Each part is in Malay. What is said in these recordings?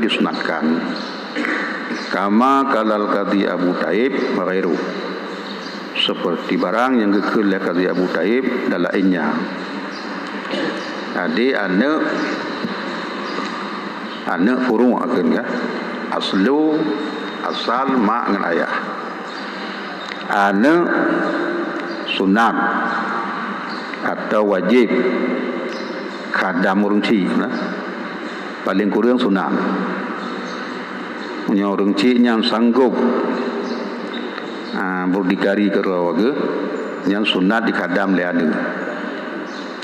disunatkan. Kama kalal qadi Abu Taib ghairu, seperti barang yang gekul oleh qadi Abu Taib dan lainnya. Jadi anak furu' akan ya. Asal mak dengan ayah. Anak sunat atau wajib khadam urang cik nah. Paling kurang sunat. Punya orang cik yang sanggup berdikari ke rawaga yang sunat dikhadam le anak.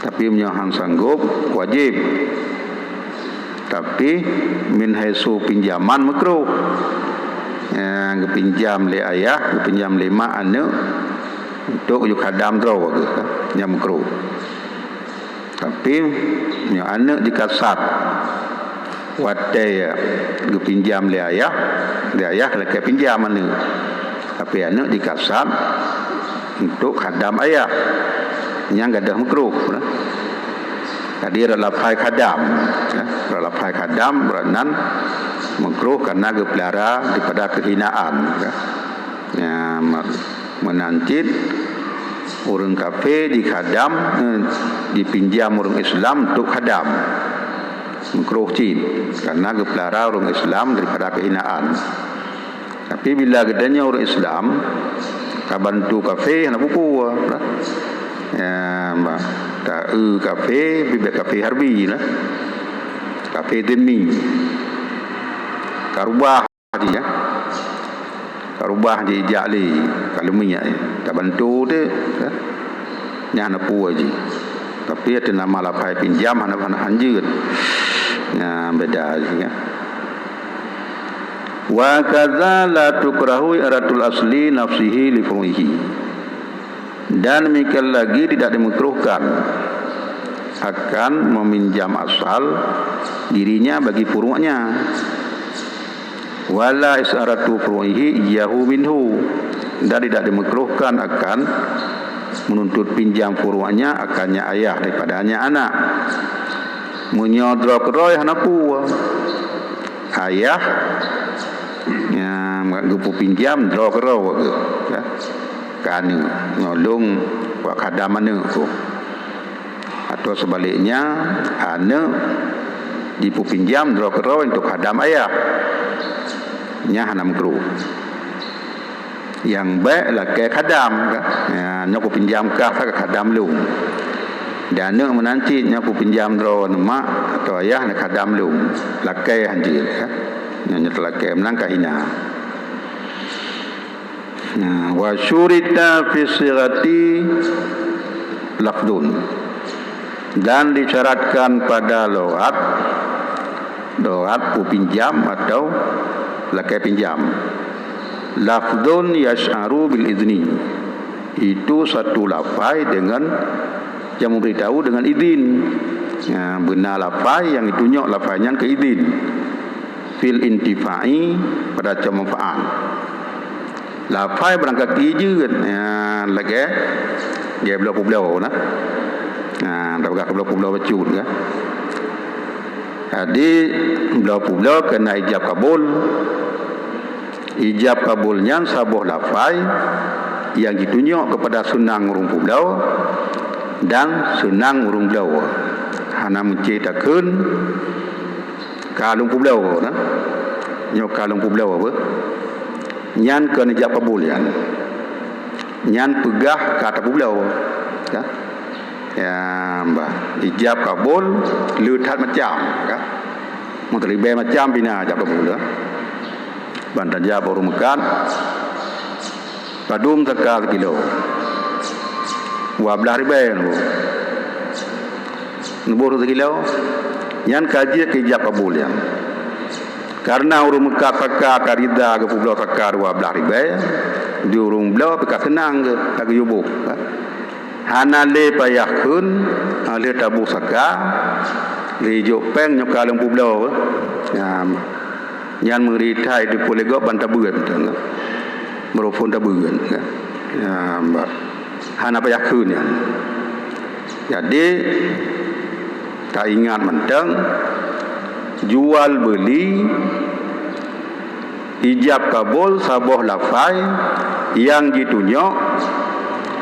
Tapi punya hang sanggup wajib. Tapi min haisu pinjaman makruh. Yang pinjam le ayah, pinjam le mak anak untuk juk khadam draw yang makruh. Tapi punya anak dikasat watai pinjam le ayah lek pinjam anak. Tapi anak dikasat untuk khadam ayah. Yang gadah makruh. Tadi adalah lafai khadam. Lafai khadam beranan makruh karena gepelihara daripada kehinaan. Menancit orang kafir dikhadam, dipinjam orang Islam untuk khadam. Makruh cid karena gepelihara orang Islam daripada kehinaan. Tapi bila gedanya orang Islam kabantu kafir nak buku kafe bibek kafe harbi lah, kafe demi karubah dia karubah di jali kalau minyak tak bantu dia nyana pu aja. Tapi ada nama lapai pinjam anak-anak hanjut beda aja ya. Wa kadza la tukrahu iratul asli nafsihi li fuhihi, dan demikian lagi tidak dimakruhkan akan meminjam asal dirinya bagi furu'nya. Wala isaratu furu'ihi iyahu minhu, dan tidak dimakruhkan akan menuntut pinjam furu'nya akannya ayah daripadanya anak. Menyodrok roy hanapu ayah yang gupu pinjam drok roy ya. Kan nolong buat khadam anak tu, atau sebaliknya anak dipinjam drokero untuk khadam ayah nya hanam kru. Yang baik lah ke khadam nyaku pinjam kah ke khadam lu, dan anak menanti nyaku pinjam dro mak atau ayah nak khadam lu lakai hanjir nya lakai menangkah hina. Wa syurita fi sirati lafdun, dan disyaratkan pada loat pinjam atau lakai pinjam lafdun yash'aru bil izni, itu satu lafai dengan yang memberitahu dengan izin. Benar lafai yang ditunjuk lafainya ke izin fil intifai pada manfaat. Lafai berangkat hijau lagi dia belau-belau nah. Dah belau-belau bacun kan. Jadi belau-belau kena ijab kabul. Ijab kabulnya sabuh lafai yang ditunjuk kepada sunang urung pulau dan sunang urung pulau. Hana menceritakan kalung pulau nah. Nyok kalung pulau apa? Nyan kena ijab kabul nyan pegah kata pulau ya mbah ijab kabul leutat macam menteribe macam bina ijab kabul bantan jab baru makan padum tekal kilo 12,000 nubuh kilo nyan kaji ke ijab kabul karena urung Mekah kakak karida ke pulau kakak 12,000 di urung belau pekat senang ke lagi yubuk hana le payahkun le tabu saka le jopeng nyok kalung pulau nyan meritai di polega bantabuan merofon tabuan hana payahkun jadi tak ingat mentang jual beli, ijab kabul sabuh lafai yang ditunjuk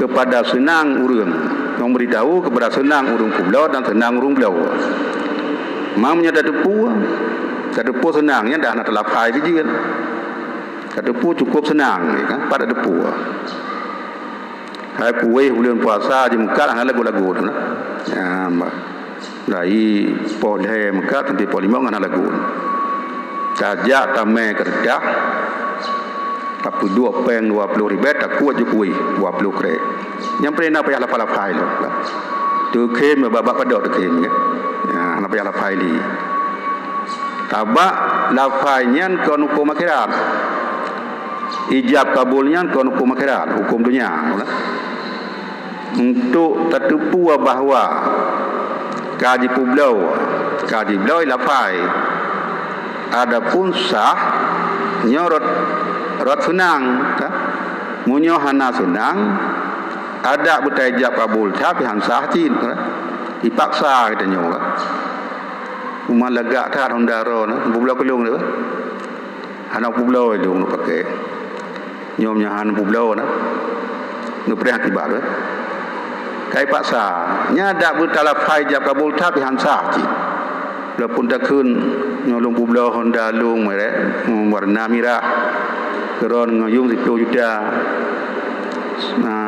kepada senang urang, memberitahu kepada senang urang pulau dan senang urang pulau. Mamnya dah depu senangnya dah nak lafai je kan. Depu cukup senang kan, pada depu. Hai kuih bulan puasa je muka hang lagu-lagu tu nah. Ya, dari polhe muka nanti polimo ngana lagu. Sajak tamai kerja. Tapi 2 peng 20 ribet tak kuat je kuih 20 krek. Yang pernah payah lapar-lapar lo. Tu kem babak padok tu kem ya. Ya, nak payah lapar li. Tabak lafainya kon hukum akhirat. Ijab kabulnya kon hukum akhirat, hukum dunia. Untuk tertipu bahawa kaji beliau lafai adapun sah nyorot senang ta munyo hana senang ada betai ijab kabul tapi han sah tin dipaksa kita nyo umah lega ta hondaro na bublo kelung tu hana bublo itu nu pakai nyomnya han bublo na nu pernah tiba tu kai paksa nya dak butalafai ijab kabul tapi han sah tin walaupun dak kun nyolong bublo honda lung mere warna merah keron ngayung 10 juta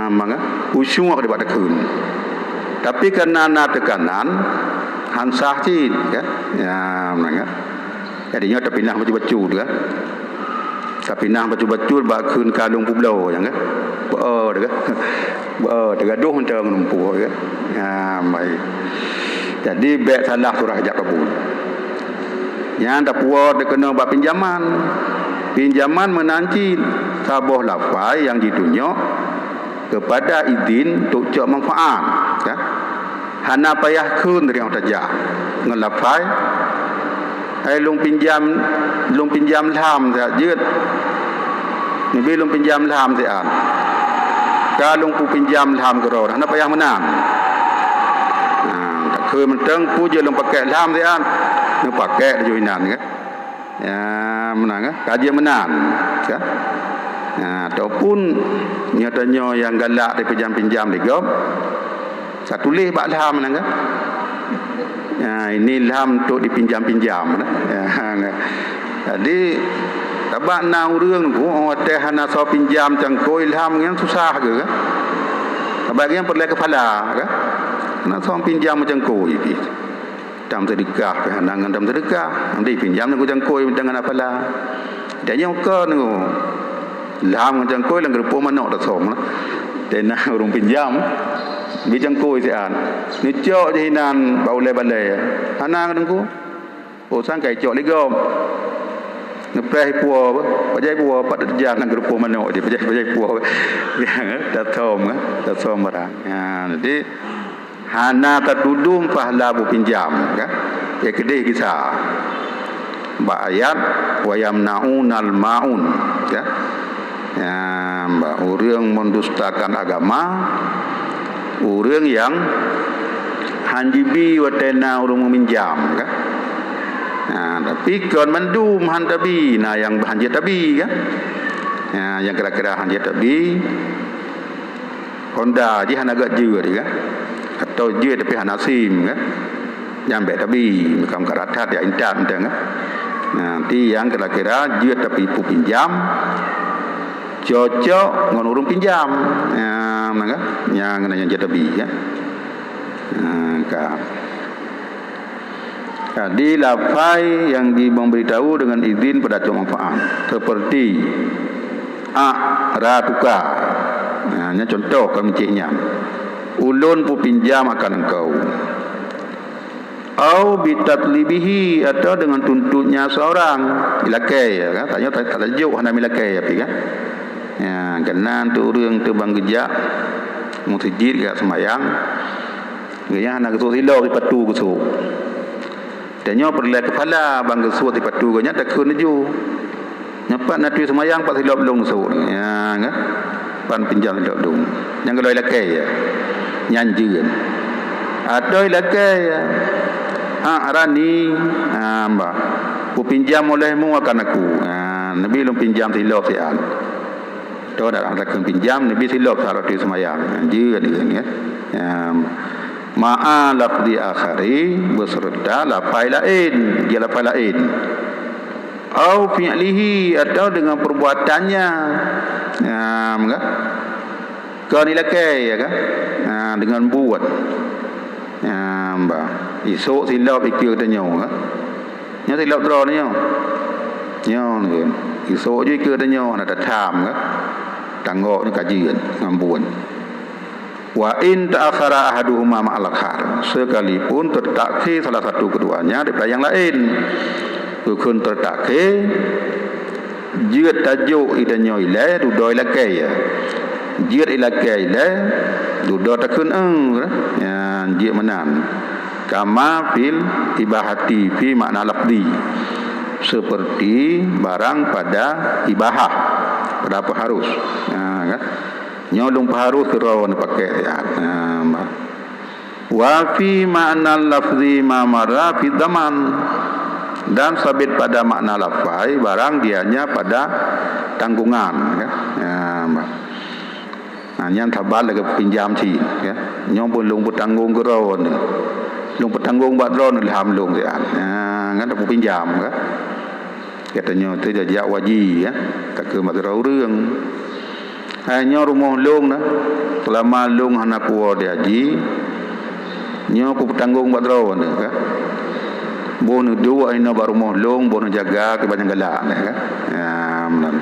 manga usung ak debat kun tapi kerana tekanan hansah cin kan ya manga jadinya terpindah baju-baju tu kan terpindah baju-baju ba kun kalung publo yang kan tergaduh antara menumpuk kan ya baik jadi baik salah surah hajat kabul yang dak puas dia kena buat pinjaman menanti sabuh lafai yang ditunjuk kepada izin untuk cak manfaat ya. Hana payah kun dari orang tajak ngelafai hai lung pinjam lam saya jeut nabi lung pinjam lam saya an kalung pu pinjam lam kero hana payah menang takเคย มัน teng pu je lung pakai lam saya an nu pakai di joinan kan ya menang kaji menang ya ataupun nyatanya yang galak dari pinjam digom satu leh bak lam menang kan ini lam untuk dipinjam-pinjam ya jadi tabak na urang ku orang teh hana so pinjam cangkoi lam yang susah ke kan tabak yang perlu kepala kan nak so pinjam macam koi dalam sedekah pandangan dalam sedekah nanti pinjam nak jangkoi dengan apalah dia nyokon tu lam jangkoi lang grupo manok tak som dan urung pinjam bi jangkoi sian ni cok jinan bau le-bale anang tu oh sang kai cok ligom ngepeh puo pajai puo pat terjang lang grupo manok dia pajai puo tak som barang jadi hana tadudum pahala bu pinjam kan ya kedih kisah ba ayat wa yamnaunal maun ya ba urang mendustakan agama urang yang hanjibi watena urang meminjam kan tapi kon mendum han tabi yang hanjit tabi kan yang kira-kira hanjit tabi Honda ji hana agak jeur kan atau dia tapi hana sim kan yang bet tapi macam karatat ya intan kan nanti yang kira-kira dia tapi pu pinjam cocok ngon urung pinjam kan yang kena yang jadi kan jadi lafai yang diberitahu dengan izin pada cuma manfaat seperti ratuka hanya contoh kemicihnya ulun pu pinjam akan engkau au bitatlibihi atau dengan tuntutnya seorang ilakai ya kan tanya tak tajuk hana milakai api kan ya kena tu urang tu bang gejak musjid gak sembayang gaya hana kesu silo di patu kesu tanya perlu kepala bang kesu di patu ganya tak kun ju nyapat nak tu sembayang pak silo belum kesu ya kan pan pinjam silo dong yang kalau ilakai ya nyanjian atau ilakai arani mbak ku pinjam olehmu akan aku. Nabi lum pinjam silap sian. Đó đã là cần pinjam Nabi silap sarati semayang. Dia dia ma'a lafzi akhari beserta lafai lain, dia lafai lain. Au fi'lihi atau dengan perbuatannya. Enggak? Kau ni lakai ya kan? Dengan buat. Mbak. Esok silap ikut dia nyaw kan? Nya silap draw ni nyaw. Nyaw ni. Esok je ikut dia nyaw nak tham kan? Tanggok ni kajian ngambuan. Wa in ta'akhara ahaduhuma ma'al akhar, sekalipun tertakhir salah satu keduanya daripada yang lain. Bukan tertakhir jiat tajuk idanyo ilai dudoi lakai ya. Jiat ilakai ilai dudoi takun ya jiat menan. Kama fil ibahati fi makna lafzi, seperti barang pada ibahah, pada apa harus kan? Nyolong harus kerawan pakai ya. Wa fi makna lafzi ma marra fi zaman, dan sabit pada makna lafai barang dianya pada tanggungan ya. Yang tabal lagi pinjam si ya. Nyong pun lung bertanggung kerawan. Lung bertanggung buat ron ilham lung ya. Ngan tak pinjam ya. Katanya tu jadi wajib ya. Tak ke makរឿងhanya rumah long na selama long hana kuat dia haji nyo ku bertanggung buat rawan ka bon dua ina baru rumah long bon jaga ke banyak galak kan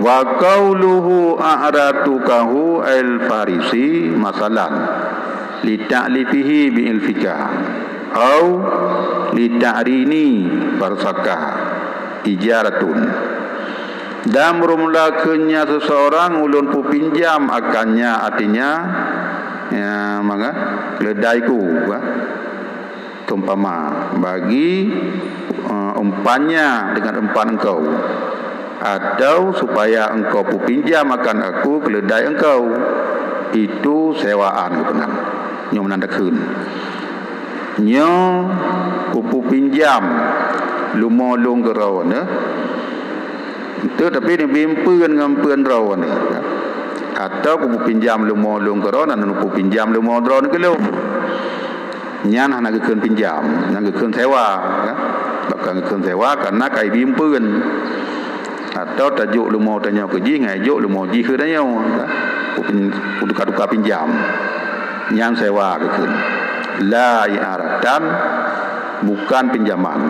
wa qauluhu a'ratukahu al-farisi masalan li ta'lifihi bi ilfika au li ta'rini farsaka ijaratun, dan bermulakannya seseorang ulun pu pinjam akannya, artinya ya maka keledaiku tumpama bagi umpannya dengan umpan engkau, atau supaya engkau pu pinjam akan aku keledai engkau, itu sewaan benar nyo menandakan nyo pu pinjam lumolong gerawan tapi ni bimpuan dengan puan rawan ni atau ku pinjam lumo lung keron anu ku pinjam lumo dron ke lu nyan hana keun pinjam nang keun sewa kan bakal keun sewa karena kai bimpuan atau tajuk lumo tanya ke ji ngai juk lumo ji ke tanya ku tukar pinjam nyan sewa keun la i'aratan, bukan pinjaman,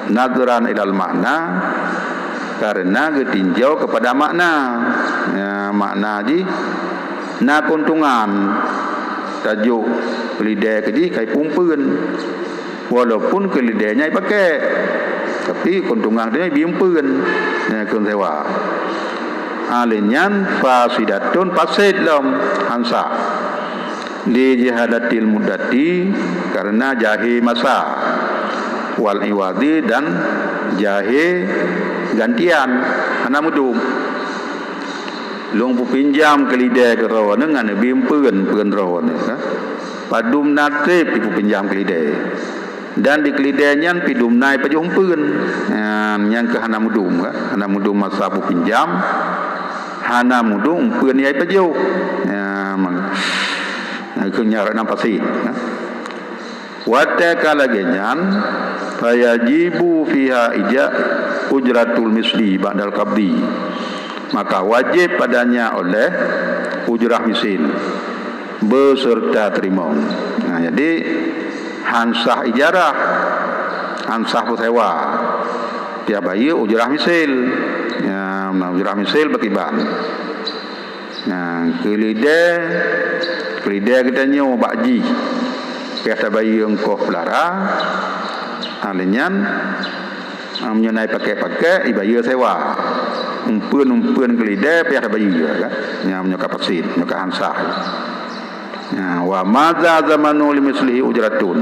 nadran ilal makna, karena ketinjau kepada makna ya, makna ji na kuntungan tajuk kelidai keji kai pumpeun walaupun kelidainya pakai tapi kuntungan dia biumpeun ya kun sewa alinyan fasidatun fasid lam hansa li jihadatil muddati, karena jahi masa wal iwadi, dan jahe gantian ana mudum long pu pinjam kelidai ke rawan dengan bimpeun peun rawan padum nate pu pinjam kelidai dan di kelidainya pidum nai pajung peun yang ke hana mudum masa pu pinjam hana mudum peun yai pajau ke nyara nampasi wata kalagenyan fayajibu fiha ujratul misli ba'dal qabdi, maka wajib padanya oleh ujrah misil beserta terima. Jadi hansah ijarah, hansah sewa dia bayi ujrah misil ya, ujrah misil berkiban kelidai kita nyawa bakji kata bayi engkau pelara alinyan menyenai pakai ibayar sewa umpun kelidai pihak bayi kan yang menyokap pasin menyokap hansah wa madza zamanu limislihi ujratun,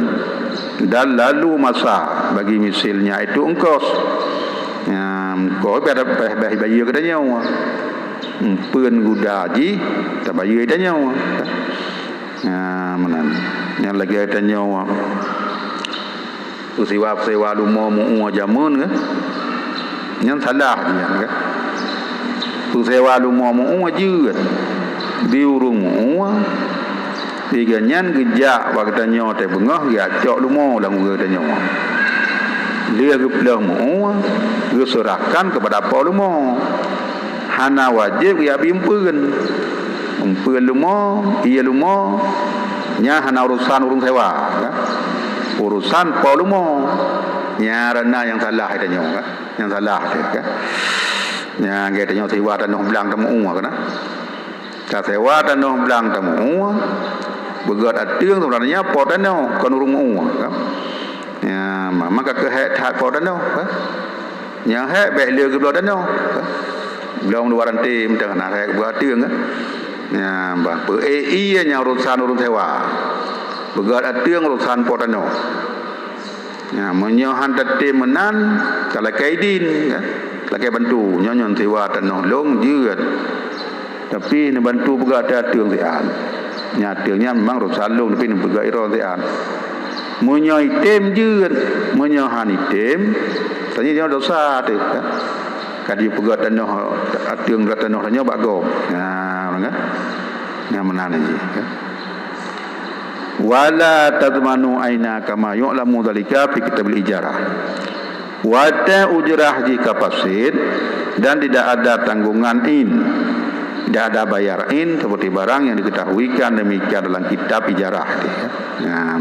dan lalu masa bagi misilnya itu ongkos kau pada bayi katanya umpun gudaji tak bayi katanya menan yang lagi katanya sewa lumo mu jamun ke yang salah dia ke sewa lumo mu je biurung mu tiga nyan gejak waktu nyote bengah ya cok lumo lang ge nyo dia ke pelah mu serahkan kepada apa lumo hana wajib ya bimpeun lumo iya lumo nya hana urusan urung sewa kan? Urusan pa lumo nya rana yang salah itu nyo kan yang salah tu kan nya ge nyo sewa dan noh blang tamu kan ka sewa dan noh blang tamu begat atiung sebenarnya pa dan noh kon urung kan ya maka ke hak tak pa dan noh kan nya hak baik le ke dan noh belum luaran tim dengan hak buat atiung kan ya bah iya nya urusan urung sewa begat atiung urusan pa dan noh ya menyohan tete menan kalau kaidin kan kalau bantu nyon sewa dan noh long jeut tapi ne bantu begat atiung sian nya atiungnya memang urusan long tapi ne begat iro sian menyo item jeut menyohan item tanya dia dosa tu kan kadi begat dan noh atiung begat noh nya bagom kan yang menan ni kan wala tadmanu aina kama yu'lamu dzalika fi kitabil ijarah wa ta ujrah jika fasid dan tidak ada tanggungan tidak ada bayar seperti barang yang diketahuikan demikian dalam kitab ijarah ya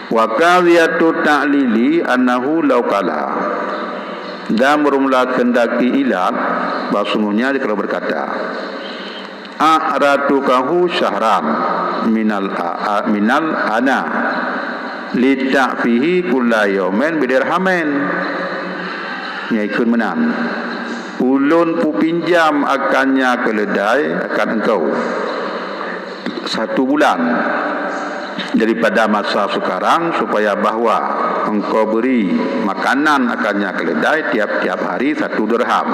wa qawiyatu ta'lili annahu law qala dan bermula kendaki ilat bahasanya kalau berkata a'ratukahu syahran minal ana lita'fihi kulla yawmin bidirhamin nyaikun menan ulun pu pinjam akannya keledai akan engkau 1 bulan daripada masa sekarang supaya bahawa engkau beri makanan akannya keledai tiap-tiap hari 1 dirham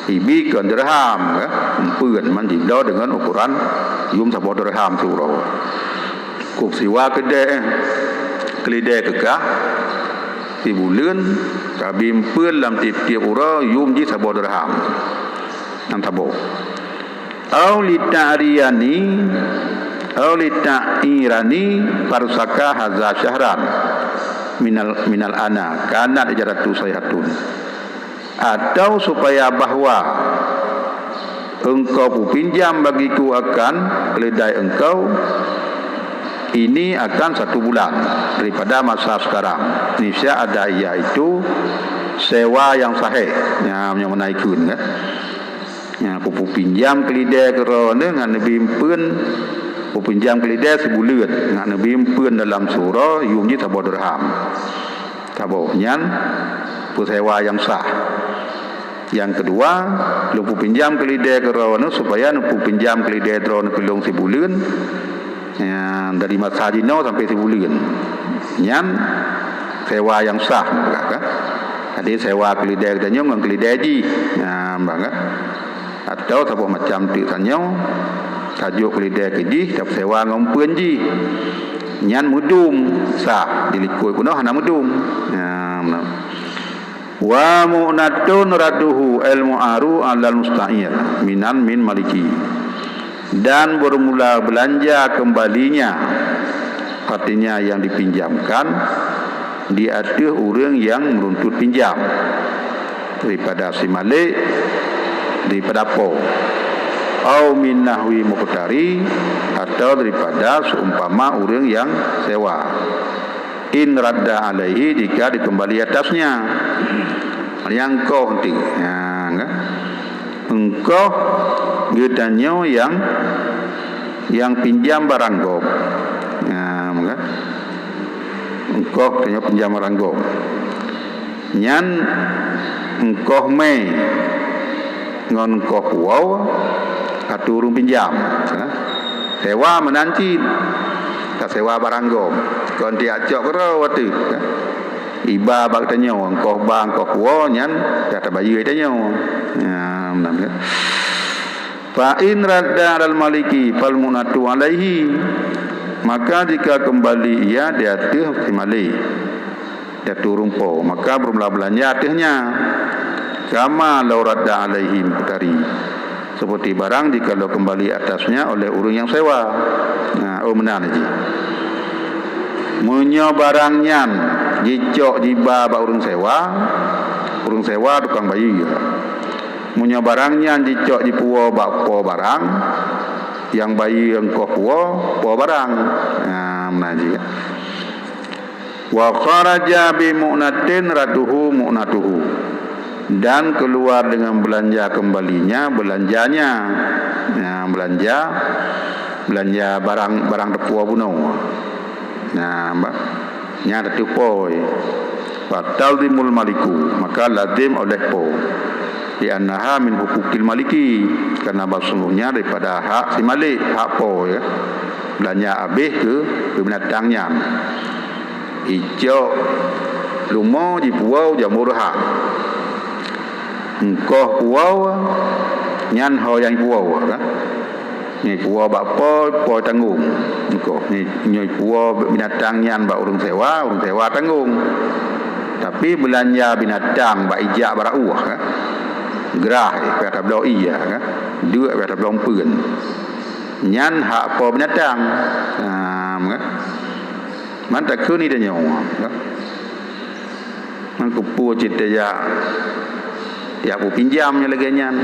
ibi kan dirham ya peuan man dido dengan ukuran yum 10 dirham surau kuk siwa keledai kekah si bulan kabim peun dalam tiap-tiap ura yum ji 10 dirham nang tabo au lita'riyani au lita'irani farsaka hadza syahran minal ana kana ijaratu sayhatun atau supaya bahawa engkau pinjam bagiku akan keledai engkau ini akan 1 bulan daripada masa sekarang niscaya ada iaitu sewa yang sahih yang menaikun kan yang aku pinjam keledai kerana dengan nabi impeun aku pinjam keledai sebulan dengan nabi impeun dalam surah yumji 10 dirham tabo nyan sewa yang sah. Yang kedua, lupu pinjam keledai kerana supaya lupu pinjam keledai kerana pelong sebulan dari masa dino sampai sebulan. Yang sewa yang sah, kan? Jadi sewa keledai katanya dengan keledai ji, bangga. Atau apa macam tu katanya, tajuk keledai keji, tapi sewa ngompen ji. Nyan mudum sah, dilikui kuno hana mudum. Wa mu'natun raduhu al-mu'aru alal musta'ir minan min maliki dan bermula belanja kembalinya artinya yang dipinjamkan di atas orang yang menuntut pinjam daripada si malik daripada po au min nahwi muqtari atau daripada seumpama orang yang sewa in radda alaihi jika dikembali atasnya yang kau nanti engkau gedanyo yang pinjam barang kau engkau tanya pinjam barang kau nyan engkau me ngon engkau kuau atau urung pinjam sewa menanti tak sewa barang kau kon dia cok ro watu iba bak tanyo engkau bang kau kuo nyan kata bayi tanyo menang fa in radda al maliki fal munatu alaihi maka jika kembali ia di atas si malik jatuh rumpau, maka bermula belanja atasnya. Kama lauradda alaihim putari, seperti barang jika lo kembali atasnya oleh orang yang sewa. Menan ji. Munyo barangnya jicok jiba ba urang sewa tukang bayi. Munyo barangnya jicok jipuo ba po barang, yang bayi engko puo barang. Menaji. Wa kharaja bi mu'natin raduhu mu'natuhu, dan keluar dengan belanja kembalinya belanjanya. Belanja barang depua buno. Nya depua fatal dimul maliku, maka lazim oleh po di annaha min hukukil maliki, karena sesungguhnya daripada hak si malik, hak po ya. Belanja habis ke binatangnya. Ijo lumo di puau jamur hak. Engkau puau nyan ho yang puau kan. Ni puau bak po tanggung. Engkau ni puau binatang nyan bak urang sewa tanggung. Tapi belanja binatang bak ijak barau kan. Gerah kata blau iya kan. Dua kata blau peun. Nyan hak po binatang. Kan. Man tak ku ni dah nyawa kan. Man ku pu cerita ya. Tiap pinjamnya lagi nyan.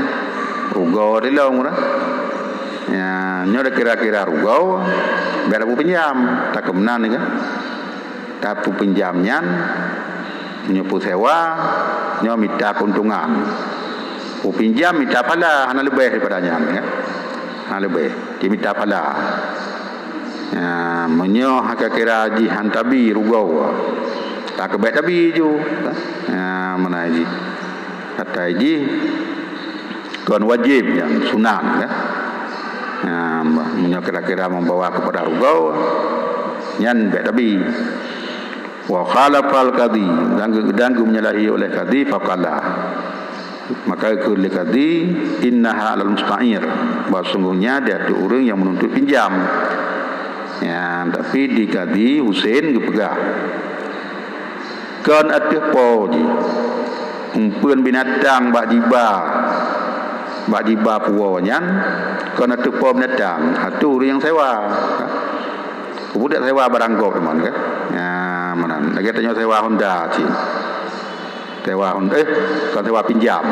Rugo de long dah. Nyo dah kira-kira rugo. Biar aku pinjam, tak kemenan ni kan. Tapi pinjamnya nyo pu sewa, nyo minta keuntungan. Pu pinjam minta pala, hana lebih daripada nyan kan. Hana lebih, dia minta pala. Menyo hak kira jihan tabi rugo. Tak kebet tabi ju. Mana ji? Kata ji kon wajib yang sunan kan. Menyo kira-kira membawa kepada rugo nyan bet tabi. Wa khalafal qadi, dan menyalahi oleh qadi faqala. Maka kuli qadi innaha alal musta'ir, bahawa sungguhnya dia tu orang yang menuntut pinjam. Tapi di qadi Husain gepegah. Kan atuh po ji. Umpeun binatang bak jiba puau nyan, kan atuh po binatang, hatu orang yang sewa. Budak sewa barang gop teman kan. Mana lagi tanya sewa Honda cik. Sewa Honda kan sewa pinjam.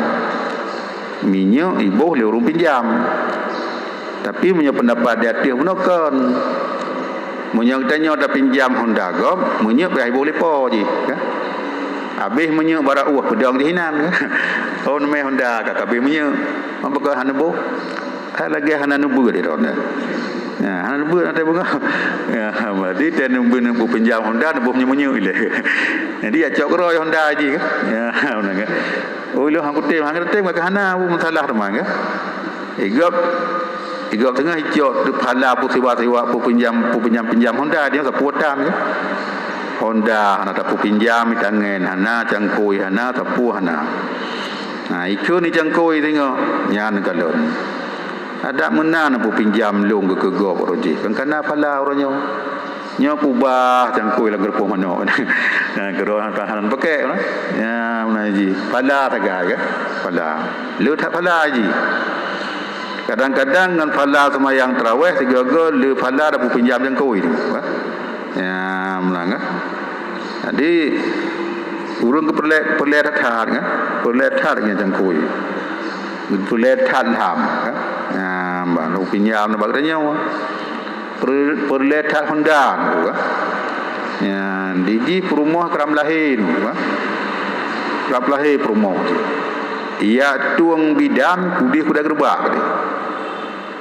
Minyak ibu le urung pinjam. Tapi punya pendapat dia tiup menokon. Minyak tanya dah pinjam Honda gop, minyak ibu lepo je kan. Habis minyak barak pedang di hinan kan. Oh nama Honda kat habis minyak. Apakah hana bu? Lagi hana nubu dia dah. Hana nubu ada bunga. Berarti dia nubu pinjam Honda nubu punya minyak ile. Jadi ya cok roy Honda je kan. Mana kan. Oh lu hang kutim maka hana bu masalah teman kan. Igap tengah hijau pala pu sewa pu pinjam Honda dia saputan kan. Honda hana tapu pinjam tangan hana cangkoi hana tapu hana. Itu ni cangkoi tengok nyan galon. Ada menan pu pinjam long ke gop roji. Kan kana pala orangnya. Nyo ubah cangkoi la gerpo mano. Gero tahanan pakai lah. Ya menaji. Pala taga ke? Pala. Lu tak pala ji. Kadang-kadang dengan pala semayang tarawih tiga-tiga lu pala dah pu pinjam cangkoi tu. Ya melanggar. Jadi urang ke perlet tat kan. Perlet tat dengan cangkoi. Perlet tat ham kan. Mbak lu pinjam nak baganya. Perlet tat Honda kan. Ya di perumah keram lahir kan. Keram lahir perumah tu. Ia tuang bidan kudi kuda gerbak dia.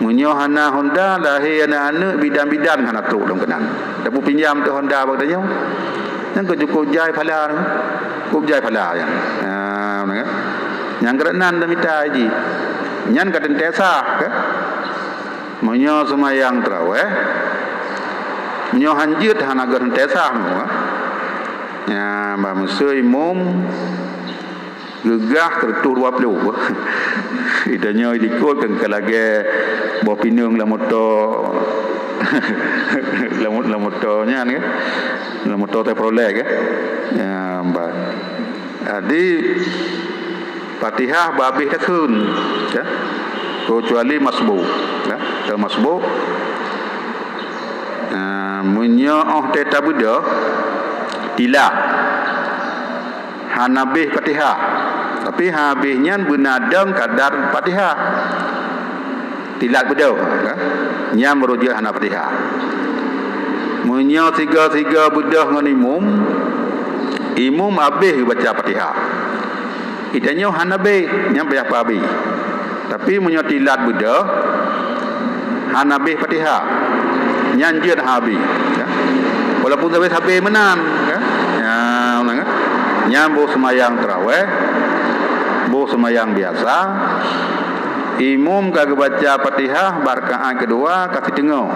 Munyo hana Honda lahir anak-anak bidan-bidan hana truk dong kenang. Dapu pinjam tu Honda baganya. Yang ke cukup jai pala kan. Cukup jai pala yang. Kan. Yang kerenan dah minta haji. Nyan kaden tesa kan. Munyo semayang tarawih. Munyo hanjut hana gaden tesa mu. Ya mbak musui mum gegah tertur 20. Idanya ikut kan kalage bawa pinung la motor la motornya kan la motor te prolek kan. Ya baik. Jadi Fatihah babih takun ya. Kecuali masbuk ya. Kalau masbuk munyo teta buda tilak hanabih Fatihah. Tapi habisnya benadang kadar Fatihah. Tilak buda ya. Nya merujuk hana Fatihah. Munyo tiga buda dengan imum habis baca Fatihah. Itanya hanabe nyampe apa habis. Tapi munyo tilat buda hanabe Fatihah. Nyanjir habis ya. Walaupun habis menan ya. Ya, kan? Nyambo semayang tarawih, bo semayang biasa. Imum kagak baca Fatihah barkaan kedua kasih tengok.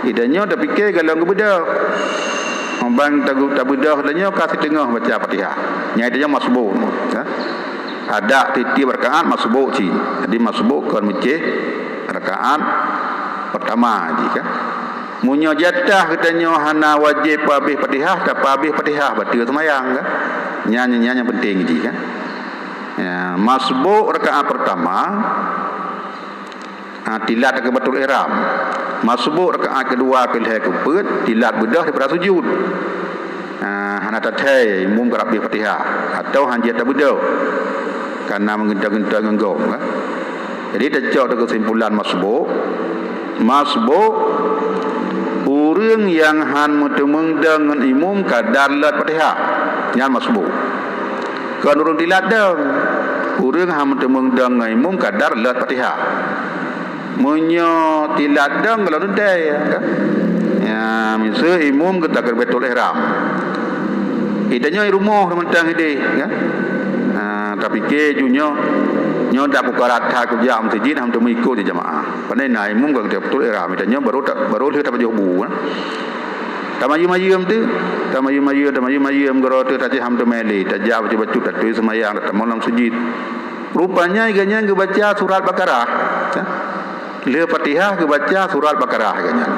Idanya dah fikir galang kebedah. Bang tak bedah adanya kasih tengah baca Fatihah. Nya idanya masbuk. Ya. Ada titi rakaat masbuk ci. Jadi masbuk kan masjid rakaat pertama je kan. Munyo jatah katanya hana wajib habis Fatihah tak habis Fatihah batal sembahyang kan. Nya penting je kan. Ya, masbuk rakaat pertama tilat ke betul ihram. Masbuk rakaat kedua pilih keput tilat bedah daripada sujud. Hana tatai umum kerap Fatihah atau hanjat bedah karena menggentar-gentar genggong kan. Jadi tercok kesimpulan masbuk urang yang han mutemeng dengan imum kadar lat Fatihah yang masbuk. Kan urang tilat dah urang han mutemeng dengan imum kadar lat Fatihah. Munyo tilat dah kalau dai kan. Ya misal imum kita betul ihram. Idanya rumah mentang ide kan. Tapi ke junyo nyo dak bukarat ha ku jam masjid ham tu mengikut di jemaah. Pandai naik imum kalau betul ihram idanya baru dia tak jauh bu kan. Tamayu-mayum tu, tamayu-mayum garo tu tak ham tu meli, tak jauh baca tak tu semayang tak malam sujud. Rupanya iganya baca surat Baqarah. Ya. Le Fatihah ke baca surat Baqarah ganyan.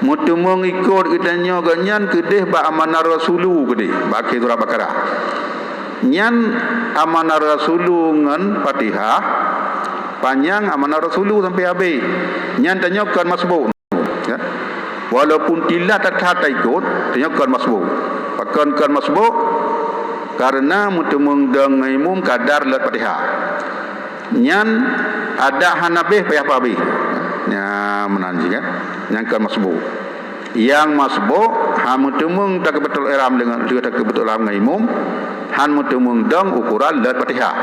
Mutu mengikut kitanya ganyan kedeh ba amanah rasulu kedeh ba surat Baqarah. Nyan amanah rasulu ngan Fatihah panjang amanah rasulu sampai habis. Nyan tanya kan masbuk. Ya. Walaupun tilat tak ikut tanya kan masbuk. Pakan kan masbuk karena mutu mengdang imum kadar lat Fatihah. Nyan ada hanabih payah pabi. Ya menanji kan. Yang kan masbuk. Yang masbuk han mutemung tak betul ihram dengan dia tak betul ihram dengan imum, han mutemung dang ukuran lat Fatihah.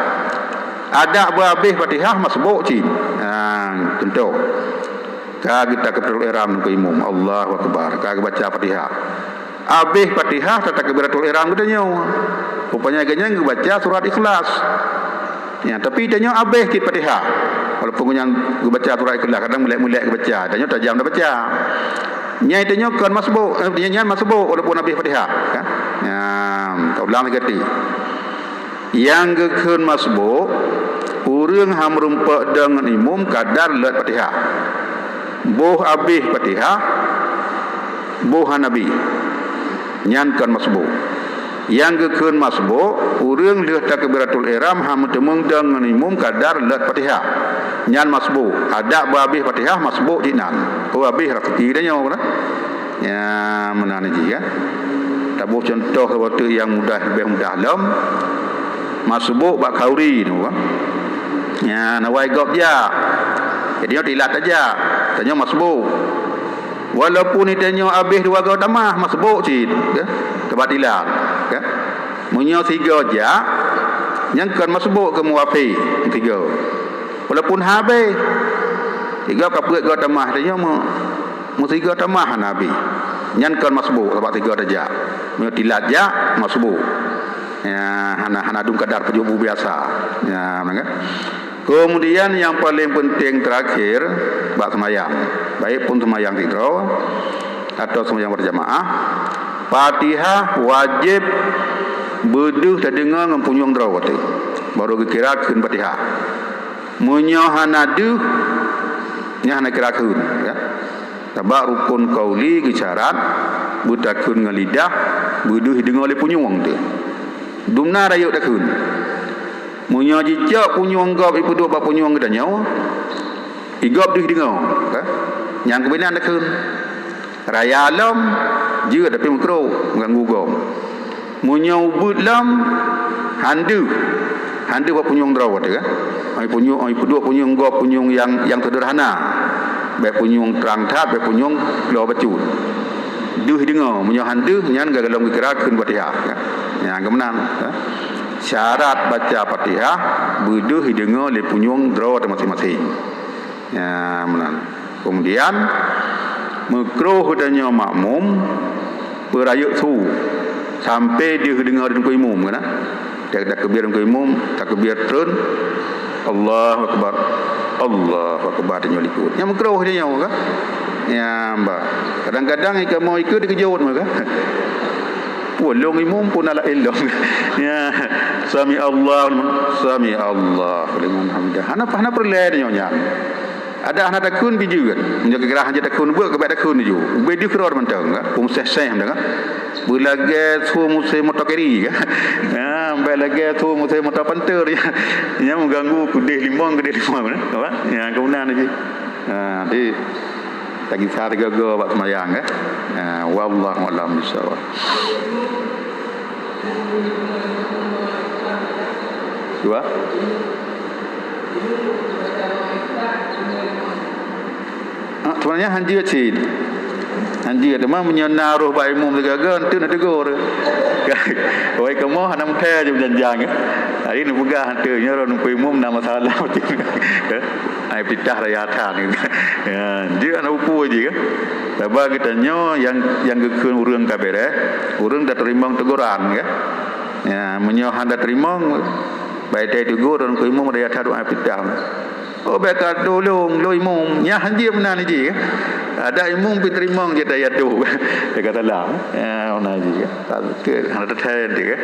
Ada habis Fatihah masbuk cin. Tentu. Kita betul ihram dengan imum. Allahu akbar. Kagak baca Fatihah. Habis Fatihah tak betul ihram katanya. Rupanya ganyan baca surat Ikhlas. Ya, tapi tanya habis kita Fatihah. Walaupun yang baca surat Ikhlas kadang mulai baca, tanya tajam dah baca. Nyai tanya kan masbuk, nyai masbuk walaupun habis Fatihah, kan? Ya, kau ulang lagi. Yang gekun masbuk urang ham rumpak dengan imum kadar lat Fatihah. Boh habis Fatihah, boh nabi. Nyan kan masbuk. Yang gekun masbuk urang leh takbiratul ihram ham temeng dengan imum kadar lat Fatihah. Nyan masbuk ada habis Fatihah masbuk dinan. Oh habis rakti dia nyawa kan. Ya menan ji kan. Tabuh contoh waktu yang mudah lebih mudah lam masbuk bak kauri tu kan. Ya nawai gop ja. Jadi dia tilat aja. Tanya masbuk. Walaupun itanya habis dua gau tamah masbuk cid ya. Kebatilan kan. Munyo tiga aja yang kan masbuk ke muafi tiga. Walaupun habis tiga kaput gau tamah dia mu tiga tamah nabi. Nyan kan masbuk sebab tiga aja. Munyo tilat ja masbuk. Ya hana dung kadar pejubu biasa. Ya kan. Kemudian yang paling penting terakhir bak semayang. Baik pun semayang tidur atau semayang berjamaah, Fatihah wajib beduh tak dengar dengan punyung draw tu. Baru kira kun Fatihah. Munyo hanadu nya hana kira kun ya. Tabak rukun qauli ke syarat butakun dengan lidah buduh dengar le punyung tu dumna rayuk dak kun munyo jijak punyung gop ipu dua bab punyung ke nyawa igop dah dengar yang kebenan dak kun raya alam je tapi makro mengganggu gom munyo ubud lam handu bab punyung draw tu ai punyung ai dua punyung gop punyung yang sederhana baik punyung terang tat baik punyung keluar bacut duh dengar munyo handu nyan gagalong kira kun Fatihah yang kebenan syarat baca Fatihah buduh dengar le punyung draw masing-masing ya menan kemudian makruh hudanya makmum berayuk su sampai dia dengar dengan imam kan tak takbir dengan imam takbir turun Allahu akbar dia ikut yang makruh dia kan ya mbak kadang-kadang ikut mau ikut dikejut maka long imam pun ala ilong ya sami Allah liman hamidah ana perle nyonya ada anak takun biju kan menjaga gerah hanya takun buat kebat takun ju bedi keror mentang kan seh mentang kan bulage su musai motokeri kan ya balage su musai motopanter ya yang mengganggu kudih limong apa ya kemudian aja di lagi harga go buat semayang kan wallahu a'lam bishawab dua sebenarnya hanji cid hanji ada mah menyenaruh ba imam segagan tu nak tegur oi kamu hanam teh je janjang hari ni pegah hantu nyaron pe imam nama salah tu ai pidah raya tan ya dia ana upu je kan sabab kita nyo yang gekeun urang kabeh urang dah terima teguran kan ya menyo handa terima baik dia tegur orang pe imam raya tan ai pidah oh bekat tolong lo imam nya hanji benar ni je ada imam diterima je daya tu dia kata lah ona je tak ke handa teh dia